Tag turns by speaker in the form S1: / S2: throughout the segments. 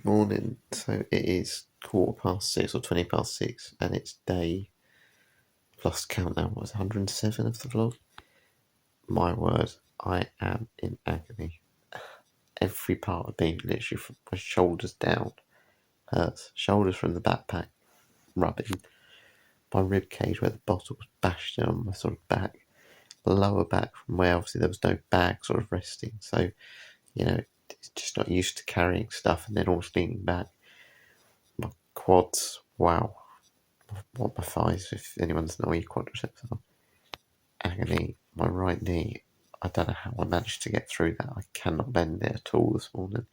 S1: Good morning. So it is 6:15 or 6:20, and it's day plus countdown. Was 107 of the vlog? My word, I am in agony. Every part of me, literally from my shoulders down, hurts. Shoulders from the backpack rubbing, my rib cage where the bottle was bashed in on my sort of back, lower back from where obviously there was no bag sort of resting. So, it's just not used to carrying stuff and then always leaning back. My quads, wow. What my thighs, if anyone's know your quadriceps are. Agony. My right knee, I don't know how I managed to get through that. I cannot bend it at all this morning.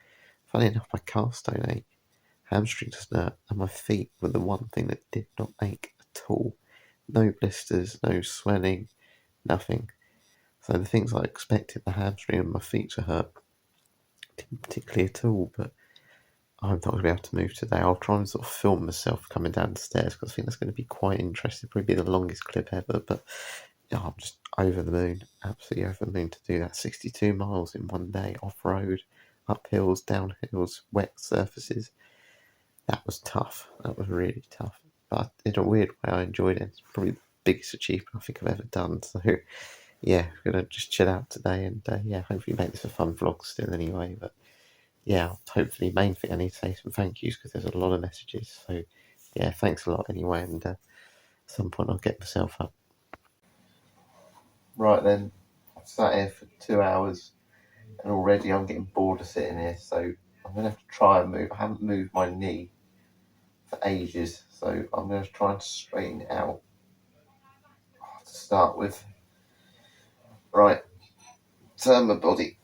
S1: Funny enough, my calves don't ache. Hamstring doesn't hurt, and my feet were the one thing that did not ache at all. No blisters, no swelling, nothing. So the things I expected, the hamstring and my feet to hurt, didn't particularly at all, but I'm not going to be able to move today. I'll try and sort of film myself coming down the stairs because I think that's going to be quite interesting. Probably be the longest clip ever, but yeah, I'm just over the moon, absolutely over the moon to do that. 62 miles in one day, off-road, up hills, down hills, wet surfaces. That was tough. That was really tough. But in a weird way, I enjoyed it. It's probably the biggest achievement I think I've ever done. So yeah, we're going to just chill out today and hopefully make this a fun vlog still anyway. But yeah, hopefully, main thing I need to say some thank yous because there's a lot of messages. So yeah, thanks a lot anyway, and at some point I'll get myself up. Right then, I've sat here for 2 hours and already I'm getting bored of sitting here, so I'm going to have to try and move. I haven't moved my knee for ages, so I'm going to try and straighten it out to start with. Right, turn my body.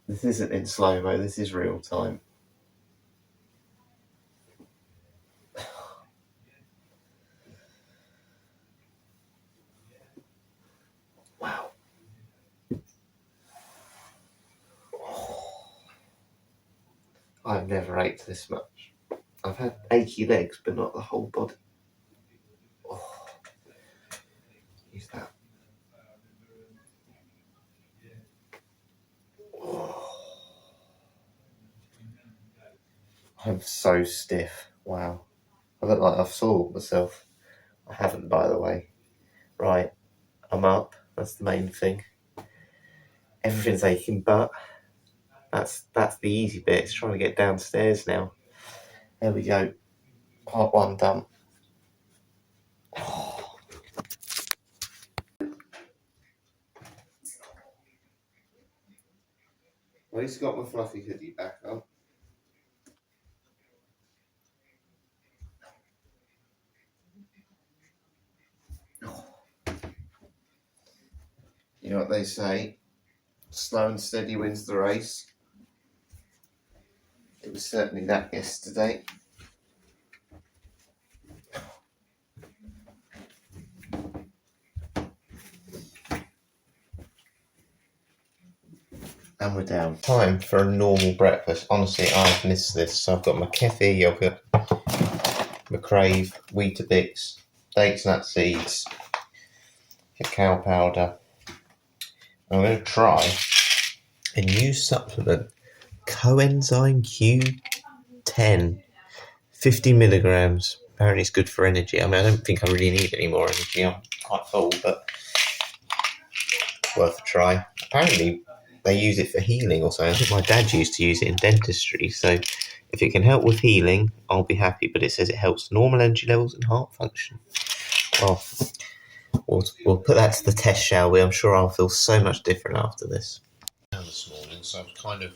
S1: This isn't in slow-mo, this is real time. Wow. I've never ached this much. I've had achy legs, but not the whole body. Oh. Use that. Oh. I'm so stiff. Wow. I look like I've soiled myself. I haven't, by the way. Right, I'm up. That's the main thing. Everything's aching, but that's the easy bit. It's trying to get downstairs now. There we go. Part one done. Oh. At least got my fluffy hoodie back on. You know what they say? Slow and steady wins the race. It was certainly that yesterday. And we're down. Time for a normal breakfast. Honestly, I've missed this. So I've got my kefir yogurt, my crave, Weetabix, dates, nut seeds, cacao powder. I'm going to try a new supplement, coenzyme Q10, 50 milligrams. Apparently it's good for energy. I mean, I don't think I really need any more energy. I'm quite full, but worth a try. Apparently they use it for healing or something. I think my dad used to use it in dentistry, so if it can help with healing, I'll be happy. But it says it helps normal energy levels and heart function. Well, we'll put that to the test, shall we? I'm sure I'll feel so much different after this. This morning, so I was kind of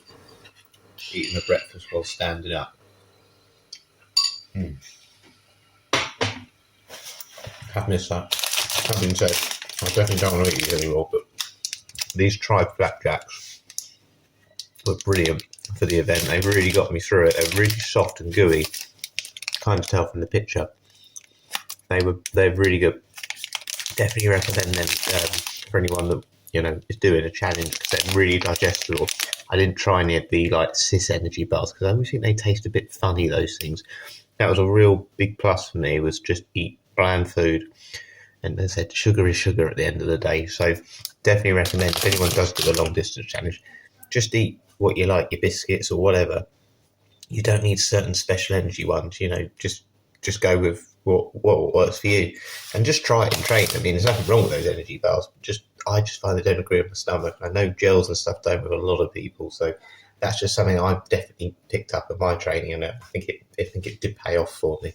S1: eating my breakfast while standing up. Have missed that. Having said, I definitely don't want to eat these anymore, but these tribe flapjacks were brilliant for the event. They really got me through it. They're really soft and gooey. Kind of tell from the picture. They're really good. Definitely recommend them for anyone that is doing a challenge because they're really digestible. I didn't try any of the cis energy bars because I always think they taste a bit funny. Those things. That was a real big plus for me. Was just eat bland food
S2: And as I said, sugar is sugar at the end of the day. So definitely recommend, if anyone does do a long distance challenge, just eat what you like, your biscuits or whatever. You don't need certain special energy ones, just go with what works for you, and just try it and train. I mean, there's nothing wrong with those energy bars. I just find they don't agree with my stomach. I know gels and stuff don't with a lot of people, so that's just something I've definitely picked up in my training, and I think it did pay off for me.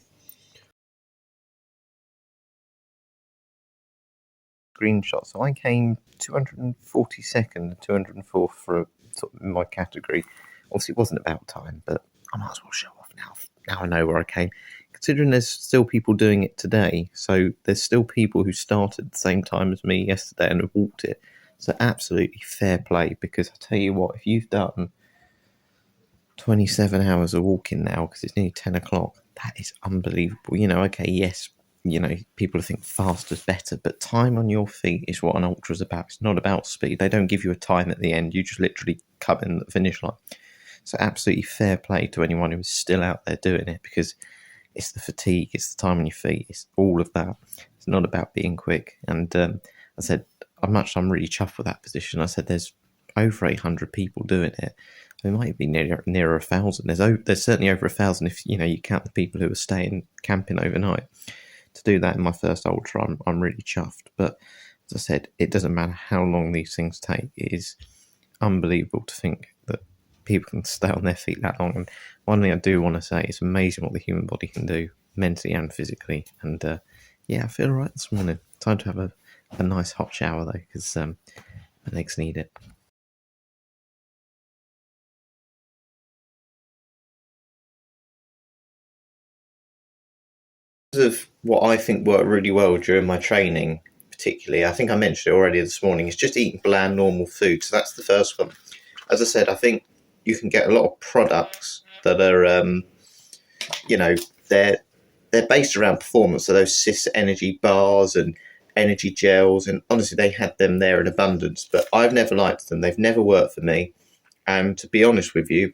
S2: Screenshot. So I came 242nd and 204th for sort of my category. Obviously, it wasn't about time, but I might as well show off now. Now I know where I came. Considering there's still people doing it today, so there's still people who started at the same time as me yesterday and have walked it. So absolutely fair play, because I tell you what, if you've done 27 hours of walking now, because it's nearly 10 o'clock, that is unbelievable. Okay, yes, people think fast is better, but time on your feet is what an ultra is about. It's not about speed. They don't give you a time at the end. You just literally come in the finish line. So absolutely fair play to anyone who's still out there doing it, because it's the fatigue, it's the time on your feet, it's all of that. It's not about being quick. And I said, I'm really chuffed with that position. I said, there's over 800 people doing it. It might be nearer 1,000. There's certainly over 1,000 if you count the people who are staying camping overnight. To do that in my first ultra, I'm really chuffed. But as I said, it doesn't matter how long these things take. It is unbelievable to think that people can stay on their feet that long. And one thing I do want to say, it's amazing what the human body can do mentally and physically. And I feel all right this morning. Time to have a nice hot shower though, because my legs need it. Of what I think worked really well during my training, particularly, I think I mentioned it already this morning, is just eating bland, normal food. So that's the first one. As I said, I think you can get a lot of products that are, they're based around performance. So those cis energy bars and energy gels, and honestly, they had them there in abundance. But I've never liked them. They've never worked for me. And to be honest with you,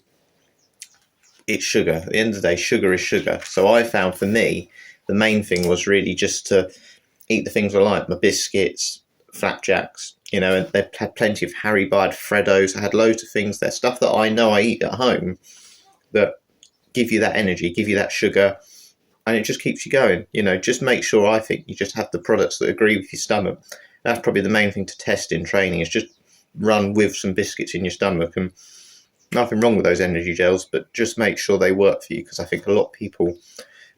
S2: it's sugar. At the end of the day, sugar is sugar. So I found for me, the main thing was really just to eat the things I like, my biscuits, flapjacks, and they had plenty of Haribo, Freddos. I had loads of things there, stuff that I know I eat at home that give you that energy, give you that sugar, and it just keeps you going. Just make sure, I think, you just have the products that agree with your stomach. That's probably the main thing to test in training, is just run with some biscuits in your stomach. And nothing wrong with those energy gels, but just make sure they work for you, because I think a lot of people,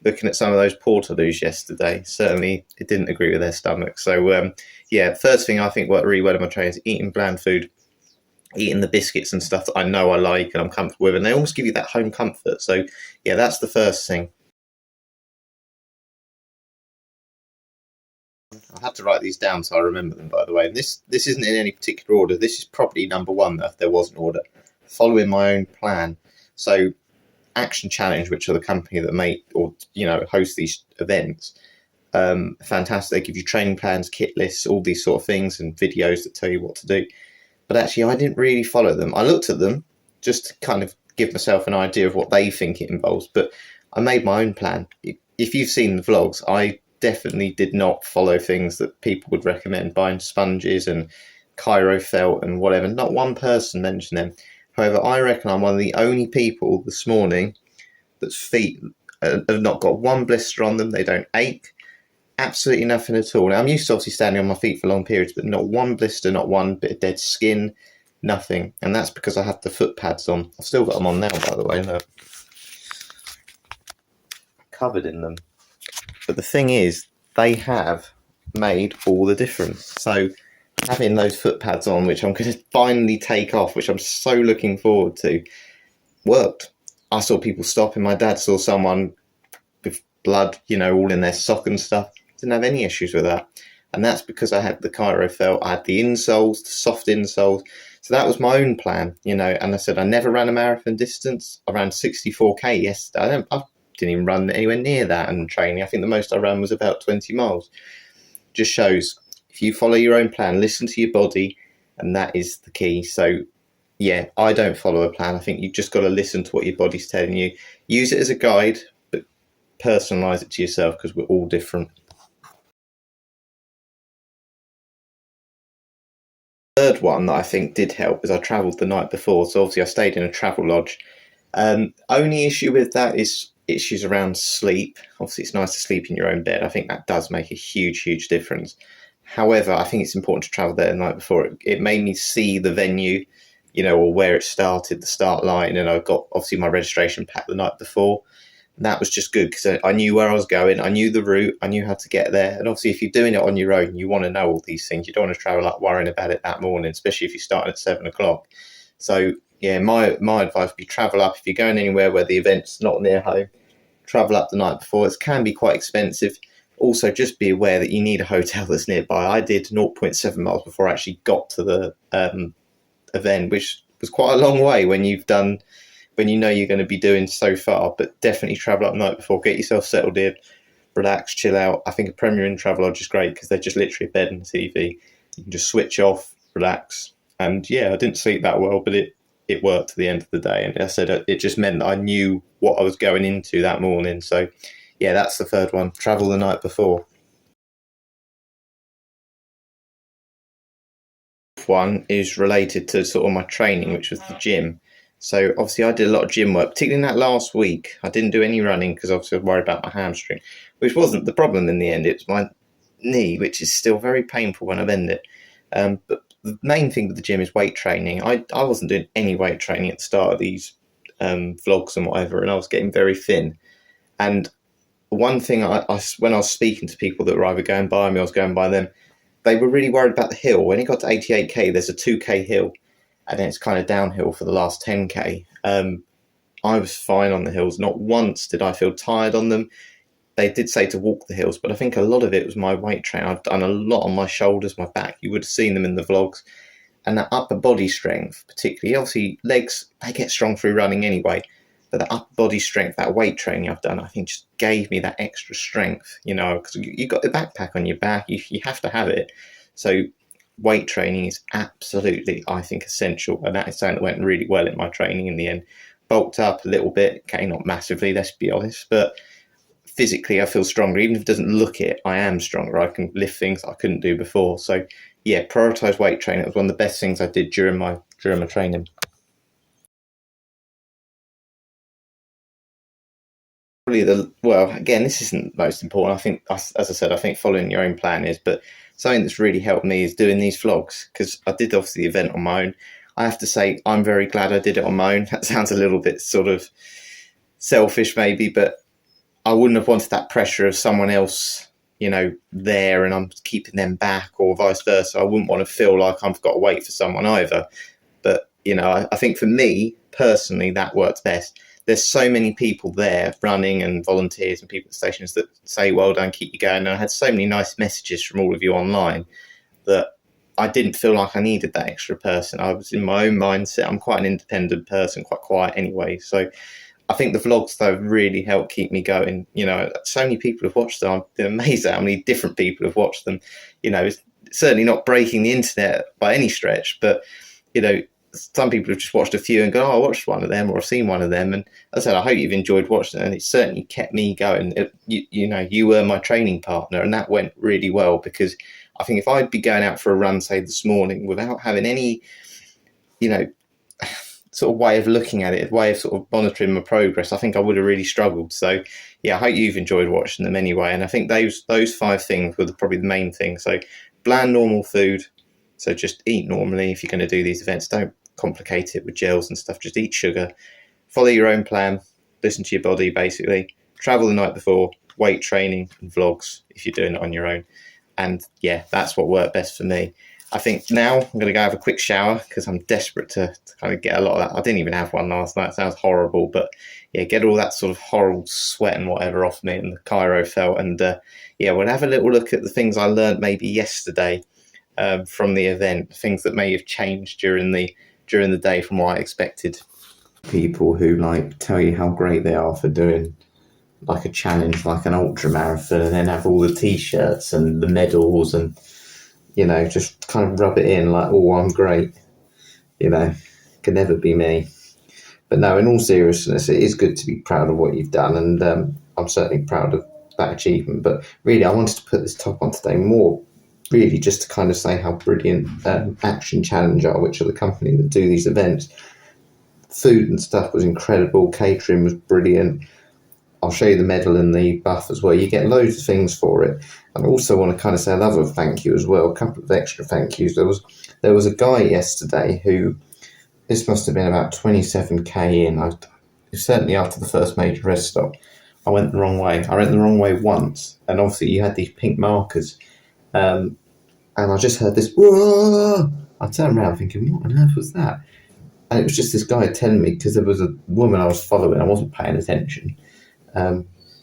S2: looking at some of those portaloos yesterday, certainly it didn't agree with their stomach. So first thing I think worked really well in my training is eating bland food, eating the biscuits and stuff that I know I like and I'm comfortable with, and they almost give you that home comfort. So that's the first thing. I had to write these down so I remember them, by the way. And this isn't in any particular order. This is probably number one, though, if there was an order. Following my own plan. So Action Challenge, which are the company that make or host these events, fantastic. They give you training plans, kit lists, all these sort of things, and videos that tell you what to do. But actually, I didn't really follow them. I looked at them just to kind of give myself an idea of what they think it involves, but I made my own plan. If you've seen the vlogs, I definitely did not follow things that people would recommend, buying sponges and Cairo felt and whatever. Not one person mentioned them. However, I reckon I'm one of the only people this morning that's feet have not got one blister on them. They don't ache. Absolutely nothing at all. Now, I'm used to obviously standing on my feet for long periods, but not one blister, not one bit of dead skin, nothing. And that's because I have the foot pads on. I've still got them on now, by the way. Look. Covered in them. But the thing is, they have made all the difference. So having those foot pads on, which I'm going to finally take off, which I'm so looking forward to, worked. I saw people stopping. My dad saw someone with blood, all in their sock and stuff. Didn't have any issues with that. And that's because I had the Cairo felt, I had the insoles, the soft insoles. So that was my own plan, and I said I never ran a marathon distance. I ran 64k yesterday. I didn't even run anywhere near that in training. I think the most I ran was about 20 miles. Just shows, if you follow your own plan, listen to your body, and that is the key. So I don't follow a plan. I think you've just got to listen to what your body's telling you. Use it as a guide, but personalise it to yourself, because we're all different. Third one that I think did help is I travelled the night before, so obviously I stayed in a travel lodge. Only issue with that is issues around sleep. Obviously, it's nice to sleep in your own bed. I think that does make a huge difference. However, I think it's important to travel there the night before. It made me see the venue, or where it started, the start line, and I got obviously my registration pack the night before. And that was just good because I knew where I was going, I knew the route, I knew how to get there. And obviously, if you're doing it on your own, you want to know all these things. You don't want to travel up worrying about it that morning, especially if you're starting at 7 o'clock. So yeah, my advice would be travel up if you're going anywhere where the event's not near home. Travel up the night before. It can be quite expensive. Also, just be aware that you need a hotel that's nearby. I did 0.7 miles before I actually got to the event, which was quite a long way when you know you're going to be doing so far. But definitely travel up the night before. Get yourself settled in, relax, chill out. I think a Premier Inn travel lodge is great because they're just literally a bed and a TV. You can just switch off, relax. And yeah, I didn't sleep that well, but it worked to the end of the day. And as I said, it just meant that I knew what I was going into that morning. So yeah, that's the third one. Travel the night before. One is related to sort of my training, which was the gym. So obviously I did a lot of gym work, particularly in that last week. I didn't do any running because obviously I was worried about my hamstring, which wasn't the problem in the end. It's my knee, which is still very painful when I bend it. But the main thing with the gym is weight training. I wasn't doing any weight training at the start of these vlogs and whatever, and I was getting very thin. And one thing when I was speaking to people that were either going by me or I was going by them, they were really worried about the hill. When it got to 88k, there's a 2k hill, and then it's kind of downhill for the last 10k. I was fine on the hills. Not once did I feel tired on them. They did say to walk the hills, but I think a lot of it was my weight training. I've done a lot on my shoulders, my back. You would have seen them in the vlogs. And that upper body strength, particularly, obviously legs, they get strong through running anyway. But the upper body strength, that weight training I've done, I think just gave me that extra strength, because you've got the backpack on your back, you have to have it. So weight training is absolutely, I think, essential. And that is something that went really well in my training in the end. Bulked up a little bit, okay, not massively, let's be honest, but physically I feel stronger. Even if it doesn't look it, I am stronger. I can lift things I couldn't do before. So yeah, prioritize weight training. It was one of the best things I did during my training. Well, again, this isn't most important. I think, as I said, I think following your own plan is, but something that's really helped me is doing these vlogs, because I did obviously the event on my own. I have to say, I'm very glad I did it on my own. That sounds a little bit sort of selfish maybe, but I wouldn't have wanted that pressure of someone else, there, and I'm keeping them back, or vice versa. I wouldn't want to feel like I've got to wait for someone either. But, I think for me personally, that works best. There's so many people there running, and volunteers and people at stations that say, well done, keep you going. And I had so many nice messages from all of you online that I didn't feel like I needed that extra person. I was in my own mindset. I'm quite an independent person, quite quiet anyway. So I think the vlogs, though, really helped keep me going. So many people have watched them. I've been amazed at how many different people have watched them. It's certainly not breaking the internet by any stretch, but, some people have just watched a few and go, oh, I watched one of them, or I've seen one of them. And as I said, I hope you've enjoyed watching it. And it certainly kept me going. You were my training partner, and that went really well, because I think if I'd be going out for a run, say this morning, without having any, sort of way of looking at it, a way of sort of monitoring my progress, I think I would have really struggled. So yeah, I hope you've enjoyed watching them anyway. And I think those 5 things were probably the main thing. So bland, normal food. So just eat normally. If you're going to do these events, don't complicate it with gels and stuff. Just eat sugar. Follow your own plan. Listen to your body, basically. Travel the night before. Weight training and vlogs if you're doing it on your own. And yeah, that's what worked best for me. I think now I'm going to go have a quick shower, because I'm desperate to kind of get a lot of that. I didn't even have one last night. It sounds horrible, but yeah, get all that sort of horrible sweat and whatever off me, and the Cairo felt. And yeah, we'll have a little look at the things I learned maybe yesterday from the event, things that may have changed during the day from what I expected. People who tell you how great they are for doing like a challenge, like an ultra marathon, and then have all the t-shirts and the medals, and just kind of rub it in like, oh, I'm great. Can never be me. But no, in all seriousness, it is good to be proud of what you've done, and I'm certainly proud of that achievement. But really, I wanted to put this top on today more really just to kind of say how brilliant Action Challenge are, which are the company that do these events. Food and stuff was incredible, catering was brilliant. I'll show you the medal and the buff as well. You get loads of things for it. And I also want to kind of say another thank you as well, a couple of extra thank yous. There was a guy yesterday who, this must have been about 27k in. Certainly after the first major rest stop, I went the wrong way. I went the wrong way once, and obviously you had these pink markers. And I just heard this, whoa! I turned around thinking, what on earth was that? And it was just this guy telling me, because there was a woman I was following, I wasn't paying attention.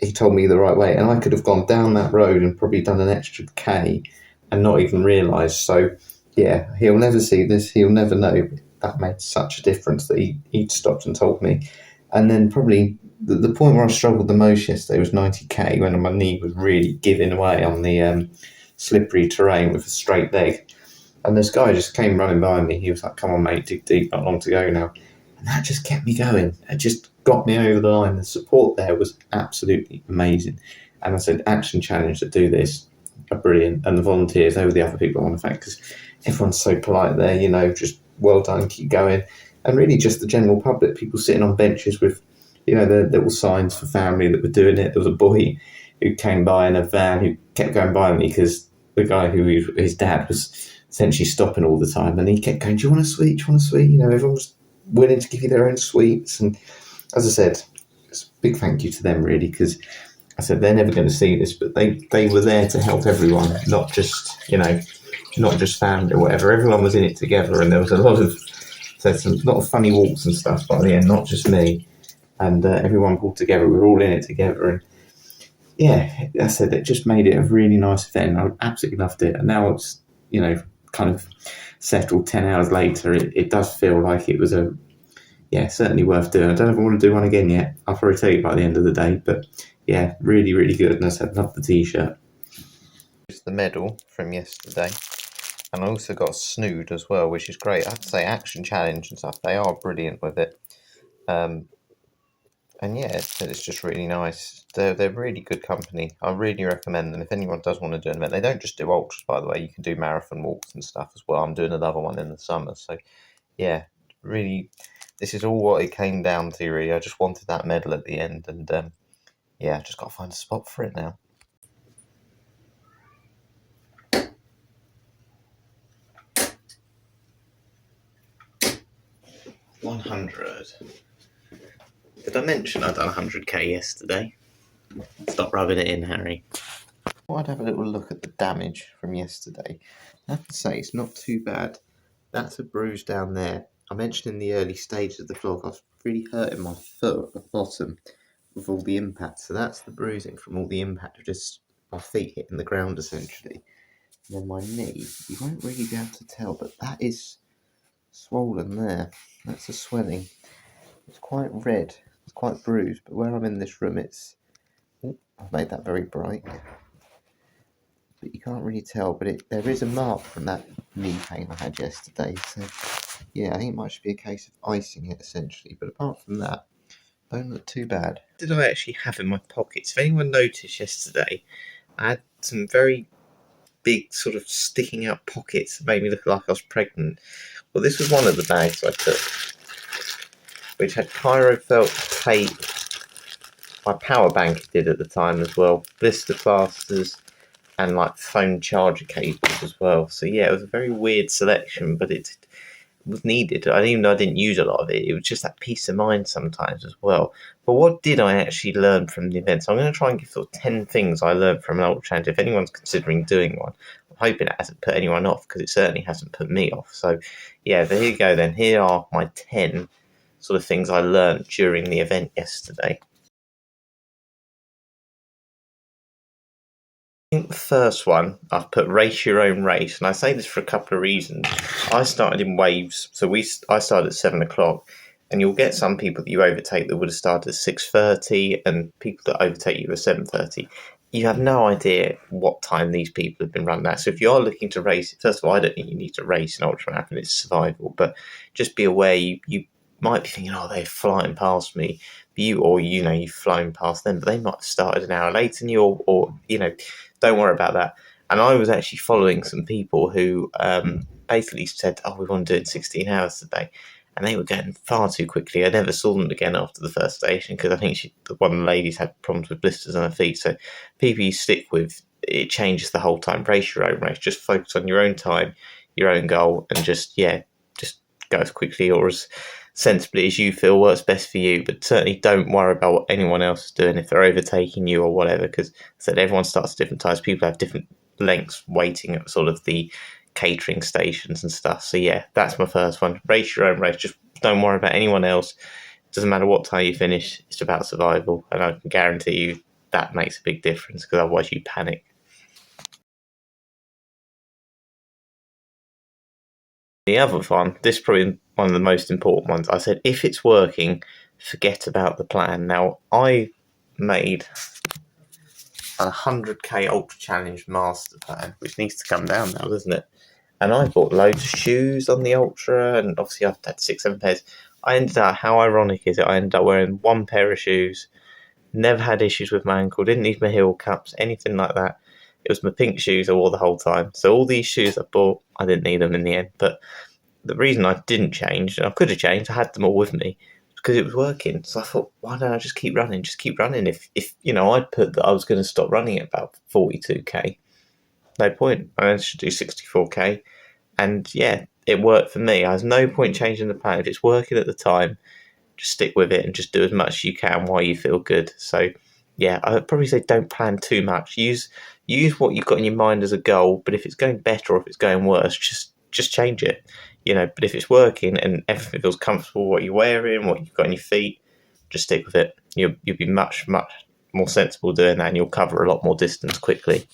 S2: He told me the right way, and I could have gone down that road and probably done an extra K and not even realised. So, yeah, he'll never see this, he'll never know. That made such a difference that he'd stopped and told me. And then probably the point where I struggled the most yesterday was 90k, when my knee was really giving away on the slippery terrain with a straight leg. And this guy just came running by me. He was like, come on, mate, dig deep, not long to go now. And that just kept me going. It just got me over the line. The support there was absolutely amazing. And I said, Action Challenge that do this are brilliant. And the volunteers, they were the other people I want to thank, because everyone's so polite there, you know, just well done, keep going. And really just the general public, people sitting on benches with, you know, the little signs for family that were doing it. There was a boy who came by in a van who kept going by me because the guy his dad was essentially stopping all the time, and he kept going, do you want a sweet, do you want a sweet? You know, everyone was willing to give you their own sweets. And as I said, it's a big thank you to them, really, because I said they're never going to see this, but they were there to help everyone, not just, you know, not just family or whatever. Everyone was in it together, and there was a lot of funny walks and stuff by the end, not just me. And everyone pulled together. We were all in it together, and yeah, I said it just made it a really nice event. I absolutely loved it, and now it's, you know, kind of settled 10 hours later. It does feel like it was certainly worth doing. I don't know if I want to do one again yet. I'll probably tell you by the end of the day, but yeah, really, really good. And I said, love the t-shirt. It's the medal from yesterday, and I also got a snood as well, which is great. I have to say, Action Challenge and stuff, they are brilliant with it. And yeah, it's just really nice. They're really good company. I really recommend them if anyone does want to do an event. They don't just do ultras, by the way. You can do marathon walks and stuff as well. I'm doing another one in the summer. So yeah, really, this is all what it came down to, really. I just wanted that medal at the end, and yeah, just got to find a spot for it now. 100. Did I mention I'd done 100k yesterday? Stop rubbing it in, Harry. I'd have a little look at the damage from yesterday. I have to say, it's not too bad. That's a bruise down there. I mentioned in the early stages of the vlog, I was really hurting my foot at the bottom with all the impact. So that's the bruising from all the impact of just my feet hitting the ground, essentially. And then my knee, you won't really be able to tell, but that is swollen there. That's a swelling. It's quite red. It's quite bruised, but where I'm in this room, it's... Oh, I've made that very bright. But you can't really tell, but there is a mark from that knee pain I had yesterday. So yeah, I think it might just be a case of icing it, essentially. But apart from that, don't look too bad. What did I actually have in my pockets? If anyone noticed yesterday, I had some very big sort of sticking out pockets that made me look like I was pregnant. Well, this was one of the bags I took, which had Cairo felt tape. My power bank did at the time as well, blister plasters, and like phone charger cables as well. So yeah, it was a very weird selection, but it was needed. Even though I didn't use a lot of it, it was just that peace of mind sometimes as well. But what did I actually learn from the event? So I'm going to try and give sort of 10 things I learned from an ultra challenge. If anyone's considering doing one, I'm hoping it hasn't put anyone off, because it certainly hasn't put me off. So yeah, there you go then. Here are my 10 sort of things I learned during the event yesterday. I think the first one, I've put race your own race, and I say this for a couple of reasons. I started in waves, so I started at 7 o'clock, and you'll get some people that you overtake that would have started at 6:30, and people that overtake you at 7:30. You have no idea what time these people have been running at. So if you are looking to race, first of all, I don't think you need to race an ultramarathon, it's survival, but just be aware you might be thinking, oh, they're flying past me. You've flown past them, but they might have started an hour later than you, or don't worry about that. And I was actually following some people who basically said, "Oh, we want to do it in 16 hours today," and they were going far too quickly. I never saw them again after the first station because I think one of the ladies had problems with blisters on her feet. So people you stick with, it changes the whole time. Race your own race. Just focus on your own time, your own goal, and just go as quickly or as sensibly as you feel works best for you. But certainly don't worry about what anyone else is doing if they're overtaking you or whatever, because I said everyone starts at different times. People have different lengths waiting at sort of the catering stations and stuff. So yeah, that's my first one. Race your own race. Just don't worry about anyone else. It doesn't matter what time you finish. It's about survival, and I can guarantee you that makes a big difference because otherwise you panic. The other one, this is probably one of the most important ones. I said, if it's working, forget about the plan. Now, I made a 100k Ultra Challenge master plan, which needs to come down now, doesn't it? And I bought loads of shoes on the Ultra, and obviously I've had 6-7 pairs. I ended up, how ironic is it? I ended up wearing one pair of shoes, never had issues with my ankle, didn't need my heel cups, anything like that. It was my pink shoes I wore the whole time. So all these shoes I bought, I didn't need them in the end. But the reason I didn't change, and I could have changed, I had them all with me, because it was working. So I thought, why don't I just keep running? Just keep running. If I'd put that I was going to stop running at about 42k, no point. I should do 64k. And yeah, it worked for me. There's no point changing the plan. If it's working at the time, just stick with it and just do as much as you can while you feel good. So yeah, I'd probably say don't plan too much. Use what you've got in your mind as a goal, but if it's going better or if it's going worse, just change it. But if it's working and everything feels comfortable, what you're wearing, what you've got on your feet, just stick with it. You'll be much more sensible doing that, and you'll cover a lot more distance quickly.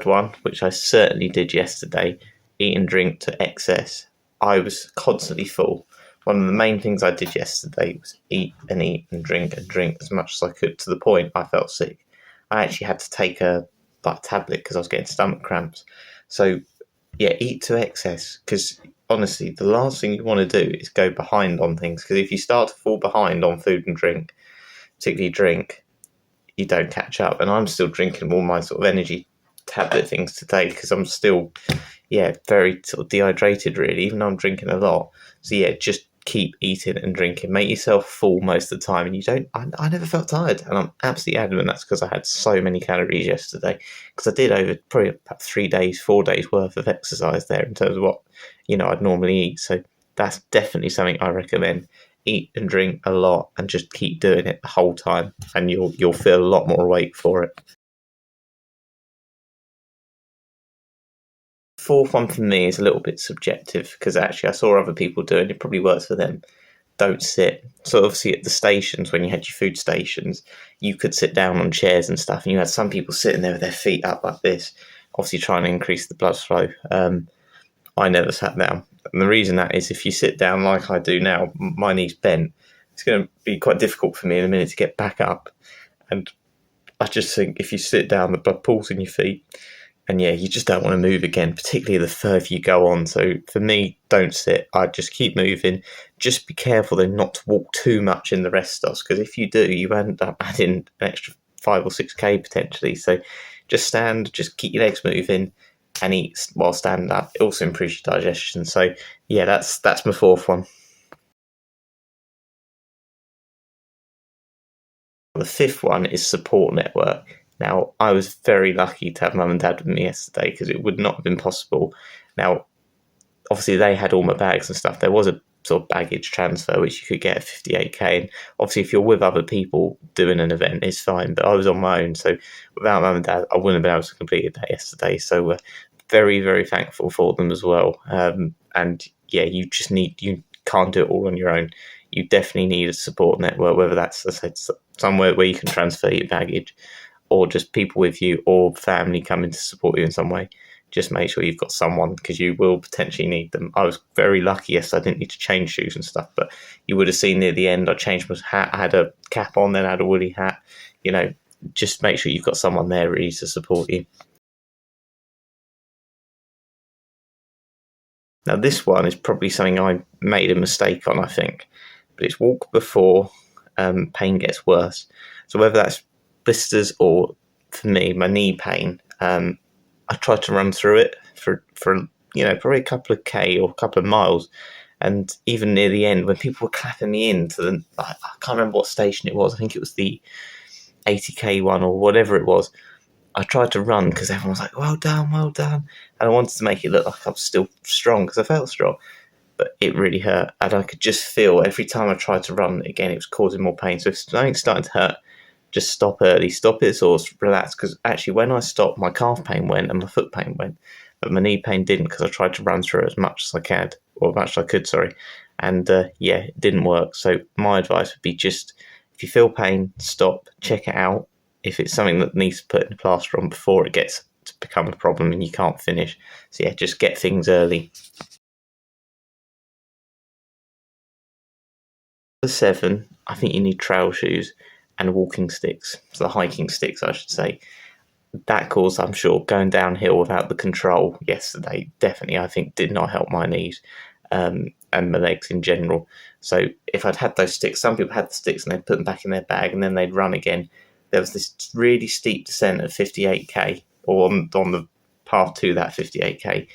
S2: One, which I certainly did yesterday, eat and drink to excess. I was constantly full. One of the main things I did yesterday was eat and drink as much as I could, to the point I felt sick. I actually had to take a tablet because I was getting stomach cramps. So yeah, eat to excess, because honestly, the last thing you want to do is go behind on things, because if you start to fall behind on food and drink, particularly drink, you don't catch up. And I'm still drinking all my sort of energy tablet things today because I'm still very sort of dehydrated, really, even though I'm drinking a lot. So yeah, just keep eating and drinking, make yourself full most of the time, and I never felt tired, and I'm absolutely adamant that's because I had so many calories yesterday, because I did over probably about 4 days worth of exercise there in terms of what I'd normally eat. So that's definitely something I recommend. Eat and drink a lot and just keep doing it the whole time, and you'll feel a lot more awake for it. Fourth one for me is a little bit subjective, because actually I saw other people doing it, probably works for them. Don't sit. So obviously at the stations, when you had your food stations, you could sit down on chairs and stuff, and you had some people sitting there with their feet up like this, obviously trying to increase the blood flow. I never sat down, and the reason that is, if you sit down like I do now, my knee's bent, it's going to be quite difficult for me in a minute to get back up. And I just think if you sit down, the blood pools in your feet, and yeah, you just don't want to move again, particularly the further you go on. So for me, don't sit. I just keep moving. Just be careful then not to walk too much in the rest stops, because if you do, you end up adding an extra 5 or 6k potentially. So just stand, just keep your legs moving, and eat while standing up. It also improves your digestion. So yeah, that's my fourth one. The fifth one is support network. Now, I was very lucky to have mum and dad with me yesterday, because it would not have been possible. Now, obviously, they had all my bags and stuff. There was a sort of baggage transfer, which you could get at 58k. And obviously, if you're with other people doing an event, it's fine. But I was on my own. So without mum and dad, I wouldn't have been able to complete that yesterday. So very, very thankful for them as well. And yeah, you can't do it all on your own. You definitely need a support network, whether that's, as I said, somewhere where you can transfer your baggage, or just people with you, or family coming to support you in some way. Just make sure you've got someone, because you will potentially need them. I was very lucky, yes, I didn't need to change shoes and stuff, but you would have seen near the end, I changed my hat, I had a cap on, then I had a woolly hat. Just make sure you've got someone there ready to support you. Now, this one is probably something I made a mistake on, I think, but it's walk before pain gets worse. So whether that's blisters, or for me, my knee pain, I tried to run through it for probably a couple of K or a couple of miles. And even near the end, when people were clapping me in to I can't remember what station it was. I think it was the 80K one or whatever it was. I tried to run because everyone was like, well done, well done. And I wanted to make it look like I was still strong because I felt strong. But it really hurt. And I could just feel every time I tried to run again, it was causing more pain. So if something's starting to hurt, just stop early, stop it, or relax. Because actually, when I stopped, my calf pain went and my foot pain went, but my knee pain didn't because I tried to run through it as much as I could, and it didn't work. So my advice would be just if you feel pain, stop, check it out. If it's something that needs to put in a plaster on before it gets to become a problem and you can't finish, so yeah, just get things early. For 7, I think you need trail shoes and walking sticks, so the hiking sticks, I should say. That caused, I'm sure, going downhill without the control yesterday, definitely, I think, did not help my knees and my legs in general. So if I'd had those sticks, some people had the sticks and they'd put them back in their bag and then they'd run again. There was this really steep descent at 58k, or on the path to that 58k,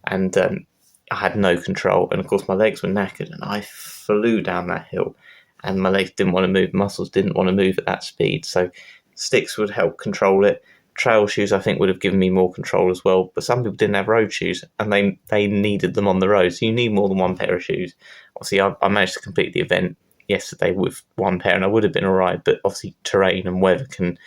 S2: and I had no control. And of course, my legs were knackered and I flew down that hill. And my legs didn't want to move, muscles didn't want to move at that speed. So sticks would help control it. Trail shoes, I think, would have given me more control as well. But some people didn't have road shoes and they needed them on the road. So you need more than one pair of shoes. Obviously, I managed to complete the event yesterday with one pair and I would have been all right. But obviously, terrain and weather can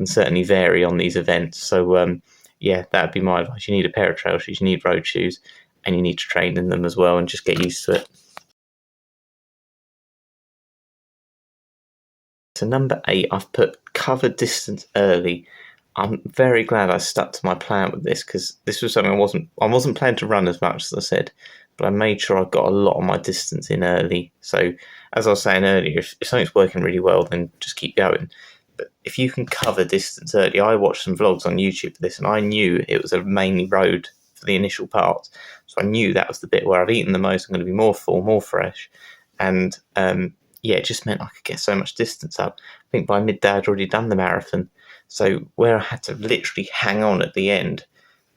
S2: certainly vary on these events. So, that would be my advice. You need a pair of trail shoes, you need road shoes, and you need to train in them as well and just get used to it. So number 8, I've put cover distance early. I'm very glad I stuck to my plan with this because this was something I wasn't planning to run as much as I said, but I made sure I got a lot of my distance in early. So as I was saying earlier, if something's working really well, then just keep going. But if you can cover distance early, I watched some vlogs on YouTube for this and I knew it was a mainly road for the initial parts. So I knew that was the bit where I've eaten the most, I'm going to be more full, more fresh. And it just meant I could get so much distance up. I think by midday I'd already done the marathon. So where I had to literally hang on at the end,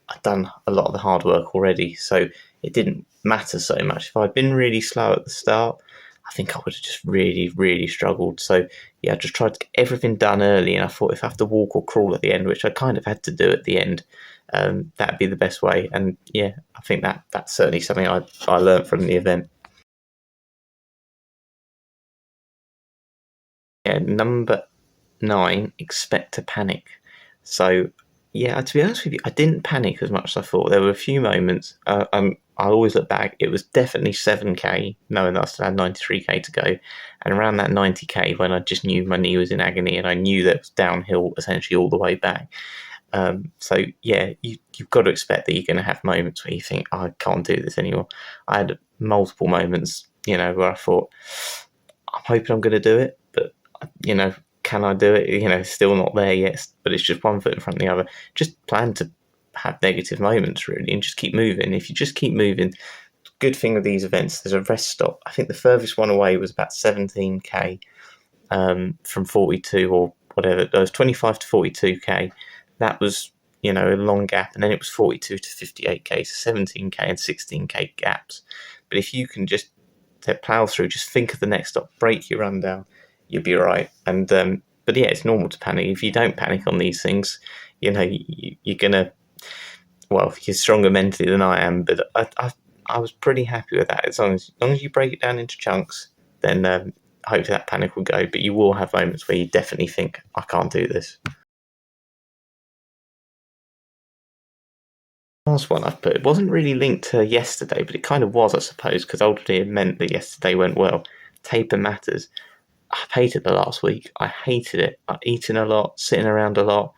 S2: I'd done a lot of the hard work already. So it didn't matter so much. If I'd been really slow at the start, I think I would have just really, really struggled. So I just tried to get everything done early. And I thought if I have to walk or crawl at the end, which I kind of had to do at the end, that'd be the best way. And I think that's certainly something I learned from the event. Number 9, expect to panic. So, to be honest with you, I didn't panic as much as I thought. There were a few moments. I always look back. It was definitely 7k, knowing that I still had 93k to go, and around that 90k when I just knew my knee was in agony and I knew that it was downhill essentially all the way back. You've got to expect that you're going to have moments where you think, I can't do this anymore. I had multiple moments, where I thought, I'm hoping I'm going to do it, but can I do it? Still not there yet, but it's just one foot in front of the other. Just plan to have negative moments, really, and just keep moving. If you just keep moving, good thing with these events, there's a rest stop. I think the furthest one away was about 17k from 42 or whatever. It was 25 to 42k. That was, a long gap, and then it was 42 to 58k, so 17k and 16k gaps. But if you can just plow through, just think of the next stop, break your run down, you'll be all right. And it's normal to panic. If you don't panic on these things, you're gonna, you're stronger mentally than I am. But I was pretty happy with that. As long as you break it down into chunks, then hopefully that panic will go. But you will have moments where you definitely think, I can't do this. Last one I've put, it wasn't really linked to yesterday, but it kind of was, I suppose, because ultimately it meant that yesterday went well. Taper matters. I hated the last week. I hated it. I've eaten a lot, sitting around a lot,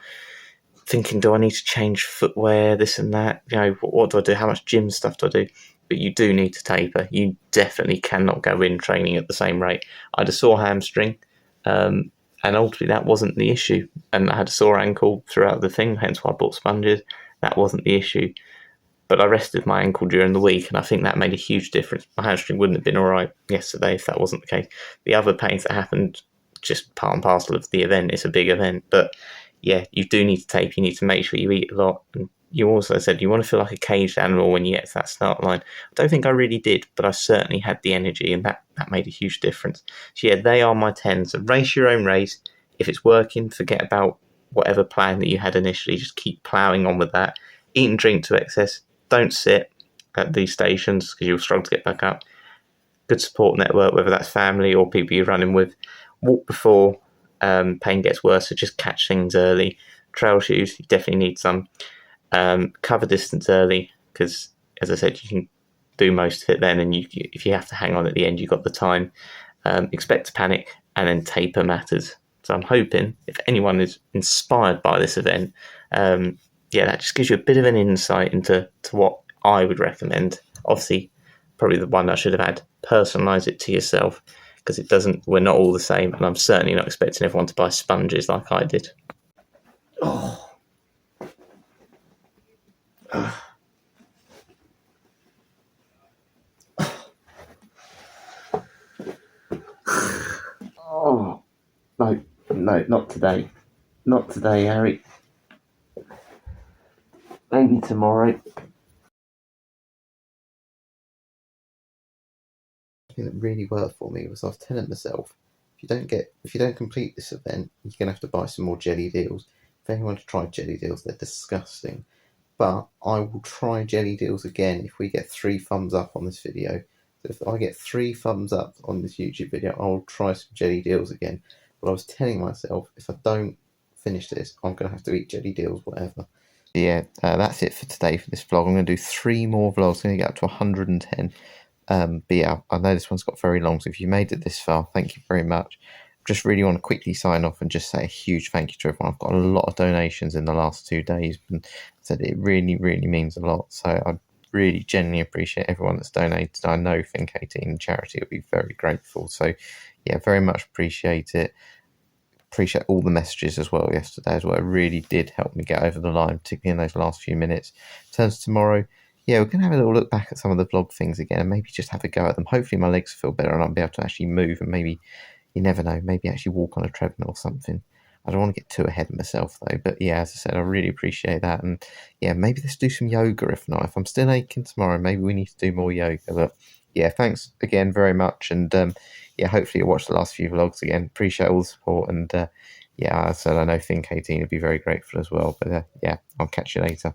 S2: thinking, do I need to change footwear, this and that? What do I do? How much gym stuff do I do? But you do need to taper. You definitely cannot go in training at the same rate. I had a sore hamstring, and ultimately that wasn't the issue. And I had a sore ankle throughout the thing, hence why I bought sponges. That wasn't the issue. But I rested my ankle during the week, and I think that made a huge difference. My hamstring wouldn't have been all right yesterday if that wasn't the case. The other pains that happened
S3: just part and parcel of the event. It's a big event, but yeah, you do need to tape. You need to make sure you eat a lot. And you also said you want to feel like a caged animal when you get to that start line. I don't think I really did, but I certainly had the energy, and that made a huge difference. So yeah, they are my 10. So race your own race. If it's working, forget about whatever plan that you had initially. Just keep ploughing on with that. Eat and drink to excess. Don't sit at these stations because you'll struggle to get back up. Good support network, whether that's family or people you're running with. Walk before pain gets worse, so just catch things early. Trail shoes, you definitely need some. Cover distance early because, as I said, you can do most of it then, and if you have to hang on at the end, you've got the time. Expect to panic, and then taper matters. So I'm hoping if anyone is inspired by this event, that just gives you a bit of an insight into what I would recommend. Obviously, probably the one I should have had, personalise it to yourself, because it doesn't. We're not all the same, and I'm certainly not expecting everyone to buy sponges like I did.
S2: Oh. Oh, no, not today. Not today, Harry. Maybe tomorrow.
S1: The thing that really worked for me was I was telling myself, if you don't complete this event, you're gonna have to buy some more jelly deals. If anyone has tried jelly deals, they're disgusting. But I will try jelly deals again if we get 3 thumbs up on this video. So if I get 3 thumbs up on this YouTube video, I will try some jelly deals again. But I was telling myself, if I don't finish this, I'm going to have to eat jelly deals, whatever. Yeah, that's it for today for this vlog. I'm going to do 3 more vlogs. I'm going to get up to 110. But yeah, I know this one's got very long, so if you made it this far, thank you very much. Just really want to quickly sign off and just say a huge thank you to everyone. I've got a lot of donations in the last 2 days, and said it really, really means a lot. So I really genuinely appreciate everyone that's donated. I know THINK18 charity will be very grateful. So yeah, very much appreciate it. Appreciate all the messages as well yesterday as well. It really did help me get over the line, particularly in those last few minutes. In terms of tomorrow, yeah, we're going to have a little look back at some of the vlog things again and maybe just have a go at them. Hopefully my legs feel better and I'll be able to actually move, and maybe, you never know, maybe actually walk on a treadmill or something. I don't want to get too ahead of myself though, but yeah, as I said, I really appreciate that. And yeah, maybe let's do some yoga if not. If I'm still aching tomorrow, maybe we need to do more yoga. But yeah, thanks again very much. And yeah, hopefully you'll watch the last few vlogs again. Appreciate all the support. And yeah, as I said, I know THINK18 would be very grateful as well. But yeah, I'll catch you later.